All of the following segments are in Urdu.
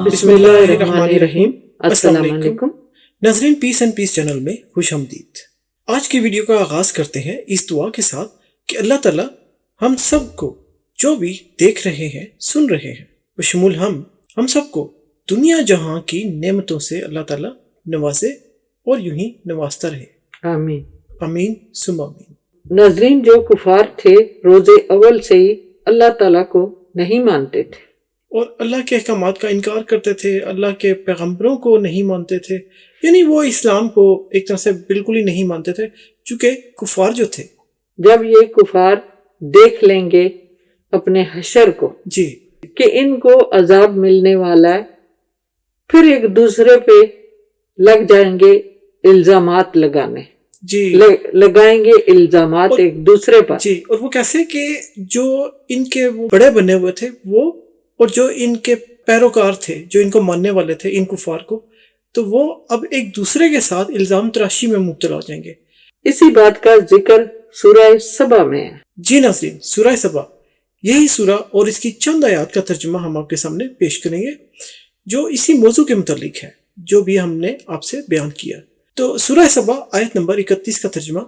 بسم اللہ الرحمن الرحیم۔ السلام علیکم ناظرین، پیس اینڈ پیس چینل میں خوش آمدید۔ آج کی ویڈیو کا آغاز کرتے ہیں اس دعا کے ساتھ کہ اللہ تعالیٰ ہم سب کو جو بھی دیکھ رہے ہیں، سن رہے ہیں، بشمول ہم سب کو دنیا جہاں کی نعمتوں سے اللہ تعالیٰ نوازے اور یوں ہی نوازتا رہے، آمین آمین ثم آمین۔ ناظرین، جو کفار تھے روز اول سے ہی اللہ تعالیٰ کو نہیں مانتے تھے اور اللہ کے احکامات کا انکار کرتے تھے، اللہ کے پیغمبروں کو نہیں مانتے تھے، یعنی وہ اسلام کو ایک طرح سے بالکل ہی نہیں مانتے تھے، چونکہ کفار جو تھے۔ جب یہ کفار دیکھ لیں گے اپنے حشر کو جی کہ ان کو عذاب ملنے والا ہے، پھر ایک دوسرے پہ لگ جائیں گے الزامات لگانے، جی لگائیں گے الزامات ایک دوسرے پر۔ جی، اور وہ کیسے کہ جو ان کے وہ بڑے بنے ہوئے تھے وہ، اور جو ان کے پیروکار تھے، جو ان کو ماننے والے تھے، ان کفار کو، تو وہ اب ایک دوسرے کے ساتھ الزام تراشی میں مبتلا ہو جائیں گے۔ اسی بات کا ذکر سورہ سبا میں ہے۔ جی ناظرین، سورہ سبا، یہی سورہ اور اس کی چند آیات کا ترجمہ ہم آپ کے سامنے پیش کریں گے جو اسی موضوع کے متعلق ہے جو بھی ہم نے آپ سے بیان کیا۔ تو سورہ سبا آیت نمبر 31 کا ترجمہ،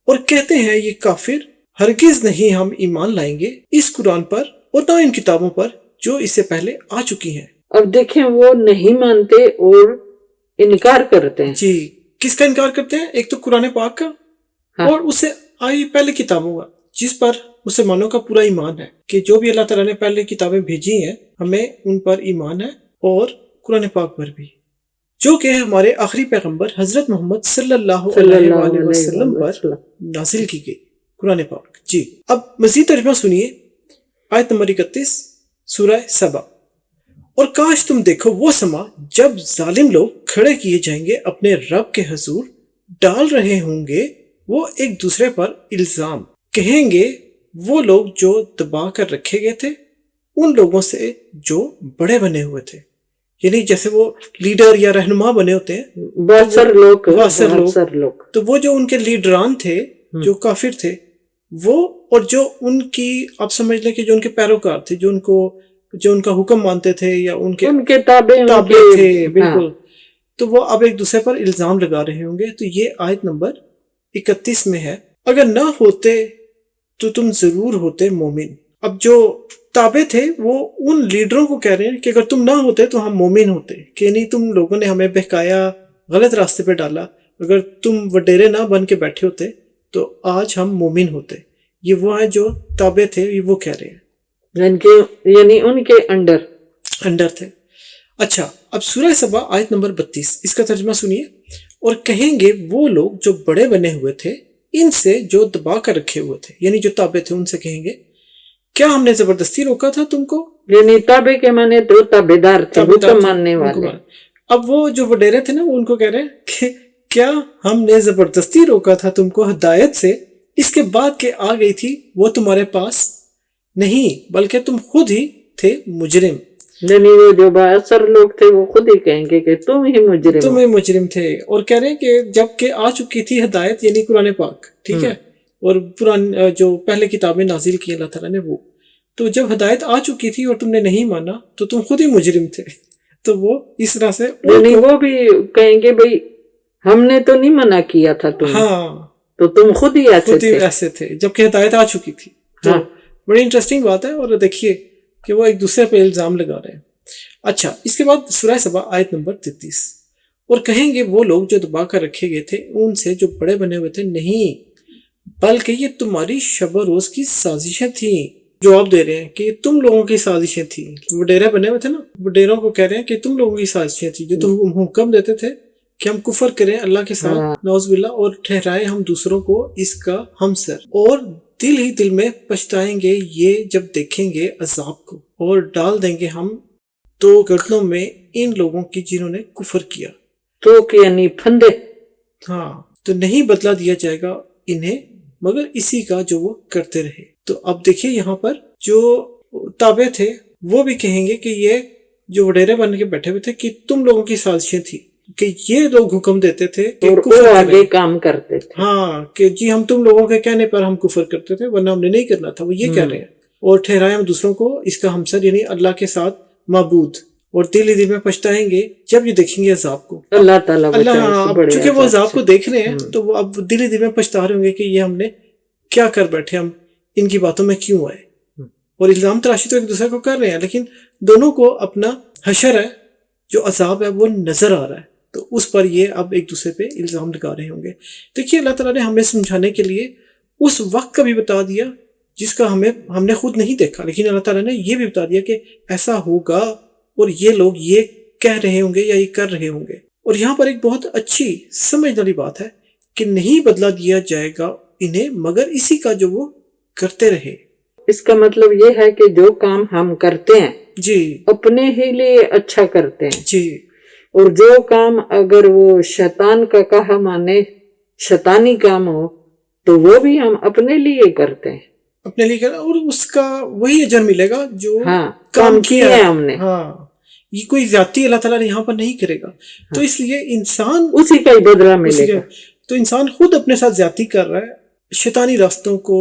اور کہتے ہیں یہ کافر ہرگز نہیں ہم ایمان لائیں گے اس قرآن پر اور نہ ان کتابوں پر جو اس سے پہلے آ چکی ہیں۔ اب دیکھیں، وہ نہیں مانتے اور انکار کرتے ہیں۔ جی، کس کا انکار کرتے ہیں؟ ایک تو قرآن پاک کا، اور اس سے آئی پہلے کتابوں کا، جس پر مسلمانوں کا پورا ایمان ہے کہ جو بھی اللہ تعالیٰ نے پہلے کتابیں بھیجی ہیں ہمیں ان پر ایمان ہے، اور قرآن پاک پر بھی، جو کہ ہمارے آخری پیغمبر حضرت محمد صلی اللہ علیہ وآلہ وسلم پر نازل کی گئی قرآن پاک۔ جی، اب مزید ترجمہ سنیے، آیت نمبر 31 سورہ سبا۔ اور کاش تم دیکھو وہ سما جب ظالم لوگ کھڑے کیے جائیں گے اپنے رب کے حضور، ڈال رہے ہوں گے وہ ایک دوسرے پر الزام، کہیں گے وہ لوگ جو دبا کر رکھے گئے تھے ان لوگوں سے جو بڑے بنے ہوئے تھے، یعنی جیسے وہ لیڈر یا رہنما بنے ہوتے ہیں، باثر لوگ، تو وہ جو ان کے لیڈران تھے جو کافر تھے وہ، اور جو ان کی آپ سمجھ لیں کہ جو ان کے پیروکار تھے، جو ان کا حکم مانتے تھے یا ان کے تابع تھے، بالکل، تو وہ اب ایک دوسرے پر الزام لگا رہے ہوں گے۔ تو یہ آیت نمبر 31 میں ہے، اگر نہ ہوتے تو تم ضرور ہوتے مومن۔ اب جو تابع تھے وہ ان لیڈروں کو کہہ رہے ہیں کہ اگر تم نہ ہوتے تو ہم مومن ہوتے، کہ نہیں تم لوگوں نے ہمیں بہکایا، غلط راستے پہ ڈالا، اگر تم وڈیرے نہ بن کے بیٹھے ہوتے تو آج ہم مومن ہوتے۔ یہ وہ ہیں جو تابع تھے، یہ وہ کہہ رہے ہیں، یعنی ان کے انڈر تھے۔ اچھا، اب سورہ سبا آیت نمبر 32، اس کا ترجمہ سنیے، اور کہیں گے وہ لوگ جو بڑے بنے ہوئے تھے ان سے جو دبا کر رکھے ہوئے تھے، یعنی جو تابع تھے، ان سے کہیں گے کیا ہم نے زبردستی روکا تھا تم کو؟ یعنی تابع کے معنی تو تابعدار تھے، حکم ماننے والے۔ اب وہ جو وڈیرے تھے نا، وہ ان کو کہہ رہے ہیں کہ کیا ہم نے زبردستی روکا تھا تم کو ہدایت سے، اس کے بعد کہ آ گئی تھی وہ تمہارے پاس؟ نہیں، بلکہ تم خود ہی تھے مجرم۔ یعنی وہ جو باثر لوگ تھے وہ خود ہی کہیں گے کہ تم ہی مجرم تھے، اور کہہ رہے ہیں کہ جب کہ آ چکی تھی ہدایت، یعنی قرآن پاک، ٹھیک ہے، اور پرانے جو پہلے کتابیں نازل کی اللہ تعالیٰ نے، وہ تو جب ہدایت آ چکی تھی اور تم نے نہیں مانا تو تم خود ہی مجرم تھے۔ تو وہ اس طرح سے، یعنی وہ بھی کہیں گے بھئی ہم نے تو نہیں منع کیا تھا تمہیں، ہاں، تو تم خود ہی ایسے تھے جب کہ ہدایت آ چکی تھی۔ تو بڑی انٹرسٹنگ بات ہے، اور دیکھیے کہ وہ ایک دوسرے پہ الزام لگا رہے ہیں۔ اچھا، اس کے بعد سورہ سبا آیت نمبر 33، اور کہیں گے وہ لوگ جو دبا کر رکھے گئے تھے ان سے جو بڑے بنے ہوئے تھے، نہیں بلکہ یہ تمہاری شب و روز کی سازشیں تھیں۔ جواب دے رہے ہیں کہ تم لوگوں کی سازشیں تھیں، وڈیرے بنے ہوئے تھے نا، وڈیروں کو کہہ رہے ہیں کہ تم لوگوں کی سازشیں تھیں، جو تم حکم دیتے تھے کہ ہم کفر کریں اللہ کے ساتھ، نعوذ باللہ، اور ٹھہرائے ہم دوسروں کو اس کا ہمسر، اور دل ہی دل میں پچھتائیں گے یہ جب دیکھیں گے عذاب کو، اور ڈال دیں گے ہم تو گردنوں میں ان لوگوں کی جنہوں نے کفر کیا، تو یعنی پھندے، ہاں، تو نہیں بدلہ دیا جائے گا انہیں مگر اسی کا جو وہ کرتے رہے۔ تو اب دیکھیے یہاں پر جو تابع تھے وہ بھی کہیں گے کہ یہ جو وڈیرے بن کے بیٹھے ہوئے تھے کہ تم لوگوں کی سازشیں تھی، کہ یہ لوگ حکم دیتے تھے کہ کفر آگے کام کرتے تھے، ہاں، کہ جی ہم تم لوگوں کے کہنے پر ہم کفر کرتے تھے، ورنہ ہم نے نہیں کرنا تھا، وہ یہ کہہ رہے ہیں، اور ٹھہرائے ہم دوسروں کو اس کا ہمسر، یعنی اللہ کے ساتھ معبود، اور دل ہی دل میں پچھتائیں گے جب یہ دیکھیں گے عذاب کو. اللہ تعالیٰ اللہ بچائے اس اب بڑے چونکہ وہ عذاب عذاب کو دیکھ رہے ہیں تو وہ اب دل ہی دل میں پچھتا رہے ہوں گے کہ یہ ہم نے کیا کر بیٹھے، ہم ان کی باتوں میں کیوں آئے. اور الزام تراشی تو ایک دوسرے کو کر رہے ہیں، لیکن دونوں کو اپنا حشر ہے جو عذاب ہے وہ نظر آ رہا ہے، تو اس پر یہ اب ایک دوسرے پہ الزام لگا رہے ہوں گے. دیکھیے اللہ تعالیٰ نے ہمیں سمجھانے کے لیے اس وقت کا بھی بتا دیا جس کا ہم نے خود نہیں دیکھا، لیکن اللہ تعالیٰ نے یہ بھی بتا دیا کہ ایسا ہوگا اور یہ لوگ یہ کہہ رہے ہوں گے یا یہ کر رہے ہوں گے. اور یہاں پر ایک بہت اچھی سمجھنے والی بات ہے کہ نہیں بدلا دیا جائے گا انہیں مگر اسی کا جو وہ کرتے رہے. اس کا مطلب یہ ہے کہ جو کام ہم کرتے ہیں جی اپنے ہی لیے اچھا کرتے ہیں، جی اور جو کام اگر وہ شیطان کا کہا مانے شیطانی کام ہو تو وہ بھی ہم اپنے لیے کرتے ہیں. اپنے لیے کرنا، اور اس کا وہی اجر ملے گا جو ہاں کام کیا ہے ہم نے. ہاں یہ کوئی زیادتی اللہ تعالیٰ نے یہاں پر نہیں کرے گا. تو اس لیے انسان اسی کا ہی بدلہ ملے گا. تو انسان خود اپنے ساتھ زیادتی کر رہا ہے، شیطانی راستوں کو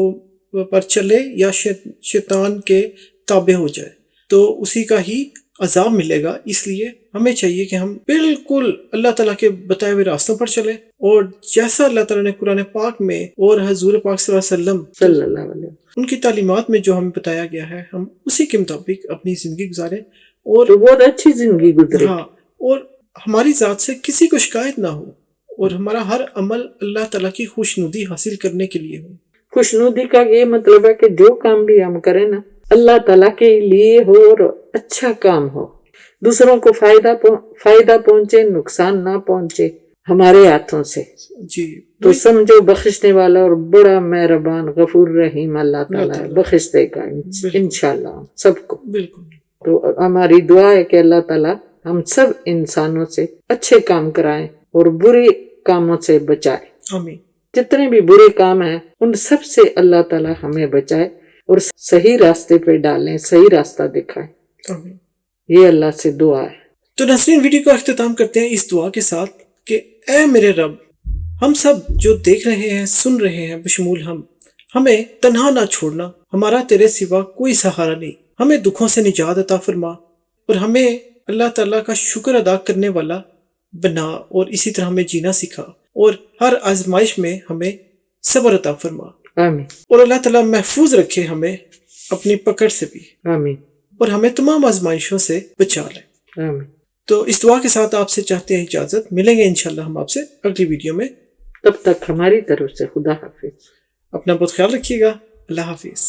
پر چلے یا شیطان کے تابع ہو جائے تو اسی کا ہی عذاب ملے گا. اس لیے ہمیں چاہیے کہ ہم بالکل اللہ تعالیٰ کے بتائے ہوئے راستوں پر چلیں، اور جیسا اللہ تعالیٰ نے قرآن پاک میں اور حضور پاک صلی اللہ علیہ صلی اللہ علیہ وسلم ان کی تعلیمات میں جو ہمیں بتایا گیا ہے ہم اسی کے مطابق اپنی زندگی گزاریں، اور تو بہت اچھی زندگی گزرے. ہاں اور ہماری ذات سے کسی کو شکایت نہ ہو، اور ہمارا ہر عمل اللہ تعالیٰ کی خوشنودی حاصل کرنے کے لیے ہو. خوشنودی کا یہ مطلب ہے کہ جو کام بھی ہم کریں نا اللہ تعالیٰ کے لیے ہو اور اچھا کام ہو، دوسروں کو فائدہ پہنچے، نقصان نہ پہنچے ہمارے ہاتھوں سے. جی تو سمجھو بخشنے والا اور بڑا مہربان غفور رحیم اللہ تعالیٰ ہے، بخش دے گا انشاءاللہ سب کو. بالکل. تو ہماری دعا ہے کہ اللہ تعالیٰ ہم سب انسانوں سے اچھے کام کرائیں اور برے کاموں سے بچائے. آمین. جتنے بھی برے کام ہیں ان سب سے اللہ تعالیٰ ہمیں بچائے اور صحیح راستے پہ ڈالیں، صحیح راستہ دکھائیں. آمین. یہ اللہ سے دعا ہے. تو ناظرین ویڈیو کا اختتام کرتے ہیں اس دعا کے ساتھ کہ اے میرے رب، ہم سب جو دیکھ رہے ہیں سن رہے ہیں بشمول ہمیں تنہا نہ چھوڑنا، ہمارا تیرے سوا کوئی سہارا نہیں. ہمیں دکھوں سے نجات عطا فرما اور ہمیں اللہ تعالیٰ کا شکر ادا کرنے والا بنا، اور اسی طرح ہمیں جینا سکھا، اور ہر آزمائش میں ہمیں صبر عطا فرما. آمین. اور اللہ تعالیٰ محفوظ رکھے ہمیں اپنی پکڑ سے بھی، آمین. اور ہمیں تمام آزمائشوں سے بچا لے. آمین. تو اس دعا کے ساتھ آپ سے چاہتے ہیں اجازت، ملیں گے انشاءاللہ ہم آپ سے اگلی ویڈیو میں. تب تک ہماری طرف سے خدا حافظ. اپنا بہت خیال رکھیے گا. اللہ حافظ.